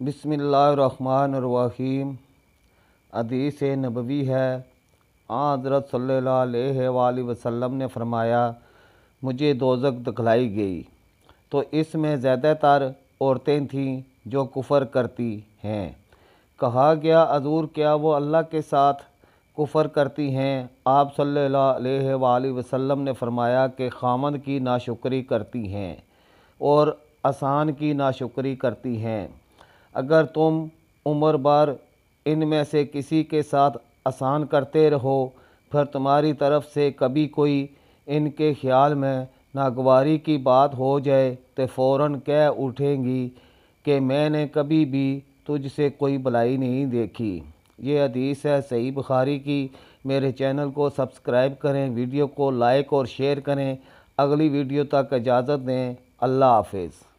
बिस्मिल्लाहिर्रहमानिर्रहीम। हदीस नबवी है। हज़रत सल्लल्लाहु अलैहि वसल्लम ने फरमाया, मुझे दोज़ख दिखलाई गई तो इसमें ज़्यादातर औरतें थीं जो कुफ़र करती हैं। कहा गया, हज़ूर क्या वो अल्लाह के साथ कुफ़र करती हैं? आप सल्लल्लाहु अलैहि वसल्लम ने फरमाया कि खामद की नाशुक्री करती हैं और आसान की नाशुक्री करती हैं। अगर तुम उम्र भर इनमें से किसी के साथ आसान करते रहो, फिर तुम्हारी तरफ से कभी कोई इनके ख्याल में नागवारी की बात हो जाए तो फ़ौरन कह उठेंगी कि मैंने कभी भी तुझसे कोई भलाई नहीं देखी। ये हदीस है सही बुखारी की। मेरे चैनल को सब्सक्राइब करें, वीडियो को लाइक और शेयर करें। अगली वीडियो तक इजाज़त दें। अल्लाह हाफ़िज़।